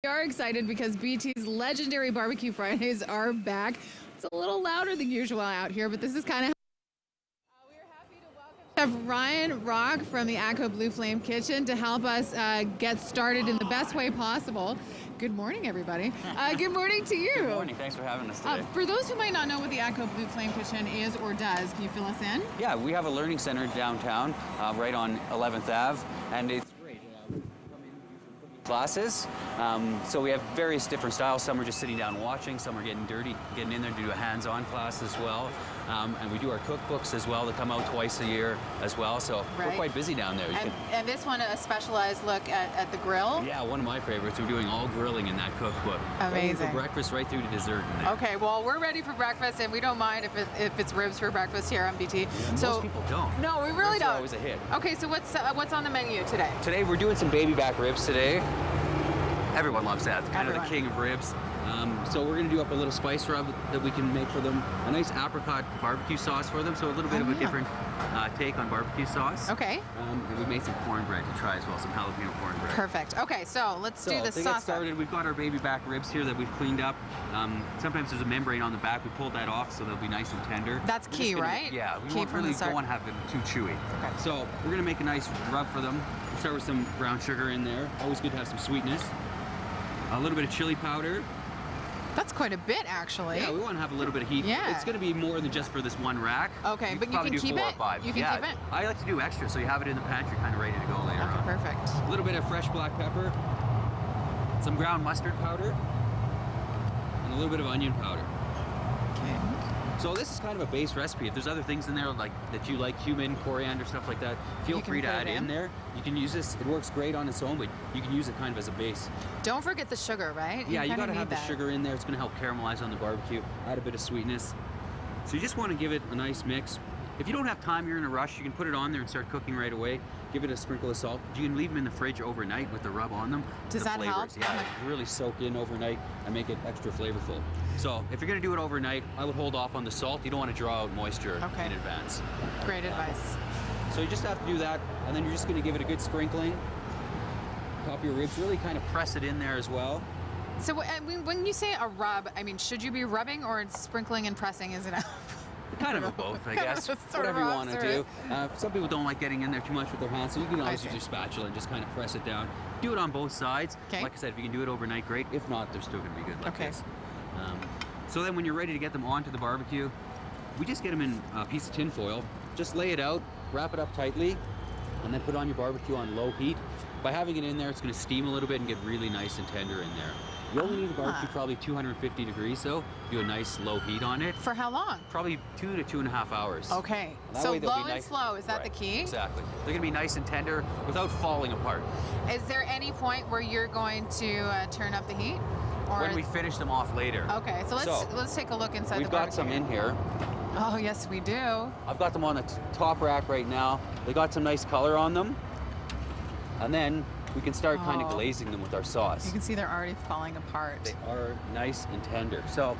We are excited because BT's legendary Barbecue Fridays are back. It's a little louder than usual out here, but this is kind of... we are happy to welcome Chef Ryan Rock from the Atco Blue Flame Kitchen to help us get started in the best way possible. Good morning, everybody. Good morning to you. Good morning. Thanks for having us today. For those who might not know what the Atco Blue Flame Kitchen is or does, can you fill us in? Yeah, we have a learning center downtown, right on 11th Ave, and it's classes. So we have various different styles. Some are just sitting down watching, some are getting dirty, getting in there to do a hands-on class as well. And we do our cookbooks as well that come out twice a year as well. So we're quite busy down there. And this one, a specialized look at the grill? Yeah, one of my favorites. We're doing all grilling in that cookbook. Amazing. From breakfast right through to dessert in there. Okay, well, we're ready for breakfast, and we don't mind if it's ribs for breakfast here on BT. Yeah, so most people don't. No, we really ribs don't. Are always a hit. Okay, so what's on the menu today? Today we're doing some baby back ribs today. Everyone loves that. It's kind of the king of ribs. So we're going to do up a little spice rub that we can make for them. A nice apricot barbecue sauce for them, so a little bit of a different take on barbecue sauce. Okay. And we made some cornbread to try as well, some jalapeno cornbread. Perfect. Okay, so let's do the sauce. To get started, we've got our baby back ribs here that we've cleaned up. Sometimes there's a membrane on the back. We pulled that off so they'll be nice and tender. That's key, right? Yeah, we don't want to have them too chewy. Okay. So we're going to make a nice rub for them. We'll start with some brown sugar in there. Always good to have some sweetness. A little bit of chili powder. That's quite a bit, actually. Yeah, we want to have a little bit of heat. Yeah. It's going to be more than just for this one rack. Okay, but you can keep it? You can keep it? I like to do extra, so you have it in the pantry kind of ready to go later on. Perfect. A little bit of fresh black pepper, some ground mustard powder, and a little bit of onion powder. Okay. So this is kind of a base recipe. If there's other things in there like that you like, cumin, coriander, stuff like that, feel free to add in there. You can use this. It works great on its own, but you can use it kind of as a base. Don't forget the sugar, right? Yeah, you got to have the sugar in there. It's going to help caramelize on the barbecue, add a bit of sweetness. So you just want to give it a nice mix. If you don't have time, you're in a rush, you can put it on there and start cooking right away. Give it a sprinkle of salt. You can leave them in the fridge overnight with the rub on them. Does that help? Yeah, really soak in overnight and make it extra flavorful. So if you're going to do it overnight, I would hold off on the salt. You don't want to draw out moisture in advance. Great advice. So you just have to do that, and then you're just going to give it a good sprinkling. Top of your ribs, really kind of press it in there as well. So when you say a rub, I mean, should you be rubbing or sprinkling and pressing is enough? Kind of both, I guess. Whatever you want to do. Some people don't like getting in there too much with their hands, so you can always use your spatula and just kind of press it down. Do it on both sides. Like I said, if you can do it overnight, great. If not, they're still going to be good like this. So then when you're ready to get them onto the barbecue, we just get them in a piece of tin foil. Just lay it out, wrap it up tightly, and then put on your barbecue on low heat. By having it in there, it's going to steam a little bit and get really nice and tender in there. You only need the barbecue probably 250 degrees, though. Do a nice low heat on it. For how long? Probably 2 to 2.5 hours. Okay. So low and slow, is that the key? Exactly. They're going to be nice and tender without falling apart. Is there any point where you're going to turn up the heat? Or when we finish them off later. Okay, so let's take a look inside the barbecue. We've got some in here. Oh, yes, we do. I've got them on the top rack right now. They got some nice color on them. And then we can start kind of glazing them with our sauce. You can see they're already falling apart. They are nice and tender. So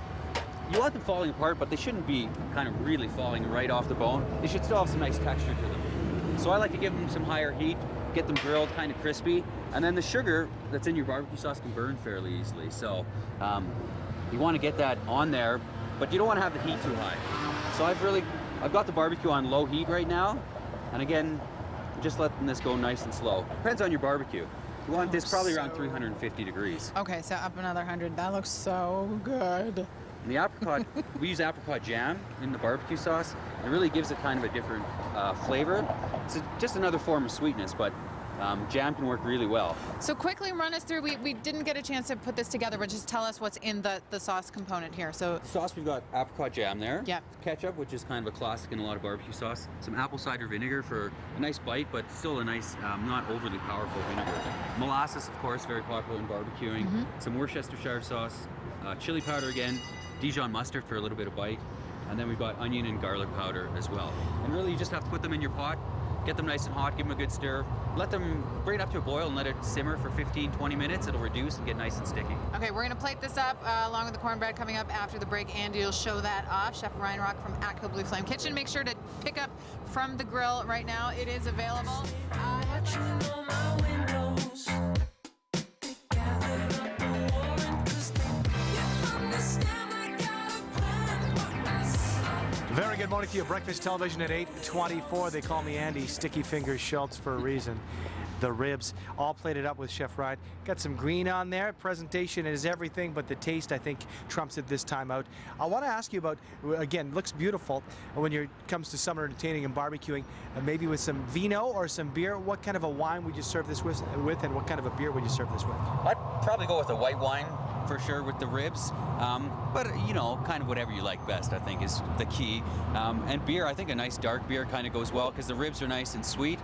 you want them falling apart, but they shouldn't be kind of really falling right off the bone. They should still have some nice texture to them. So I like to give them some higher heat, get them grilled kind of crispy, and then the sugar that's in your barbecue sauce can burn fairly easily. So you want to get that on there, but you don't want to have the heat too high. So I've got the barbecue on low heat right now, and again, just letting this go nice and slow. Depends on your barbecue. You want this probably around 350 degrees. Okay, so up another 100. That looks so good. And the apricot, we use apricot jam in the barbecue sauce. It really gives it kind of a different flavor. It's just another form of sweetness, but jam can work really well. So quickly run us through, we didn't get a chance to put this together, but just tell us what's in the sauce component here. So sauce, we've got apricot jam there. Yeah. Ketchup, which is kind of a classic in a lot of barbecue sauce. Some apple cider vinegar for a nice bite, but still a nice, not overly powerful vinegar. Molasses, of course, very popular in barbecuing. Some Worcestershire sauce, chili powder again, Dijon mustard for a little bit of bite. And then we've got onion and garlic powder as well. And really, you just have to put them in your pot, get them nice and hot, give them a good stir, let them bring it up to a boil and let it simmer for 15-20 minutes. It'll reduce and get nice and sticky. Okay, we're gonna plate this up along with the cornbread coming up after the break. Andy will show that off. Chef Ryan Rock from Atco Blue Flame Kitchen. Make sure to pick up from the grill right now. It is available. Good morning to you. Breakfast television at 8:24. They call me Andy Sticky Fingers Schultz for a reason. The ribs, all plated up with Chef Ryan. Got some green on there. Presentation is everything, but the taste, I think, trumps it this time out. I want to ask you about, again, looks beautiful when it comes to summer entertaining and barbecuing, maybe with some vino or some beer. What kind of a wine would you serve this with, and what kind of a beer would you serve this with? I'd probably go with a white wine for sure with the ribs, but you know, kind of whatever you like best, I think, is the key. And beer, I think a nice dark beer kind of goes well because the ribs are nice and sweet,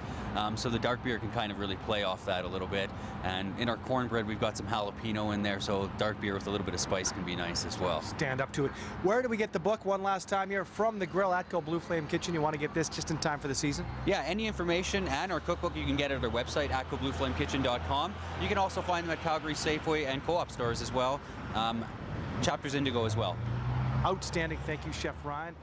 so the dark beer can kind of really play off that a little bit. And in our cornbread, we've got some jalapeno in there, so dark beer with a little bit of spice can be nice as well. Stand up to it. Where do we get the book one last time here? From the grill, Atco Blue Flame Kitchen. You want to get this just in time for the season? Yeah, any information and our cookbook you can get at our website, atcoblueflamekitchen.com. You can also find them at Calgary Safeway and Co-op stores as well. Chapters Indigo as well. Outstanding. Thank you, Chef Ryan.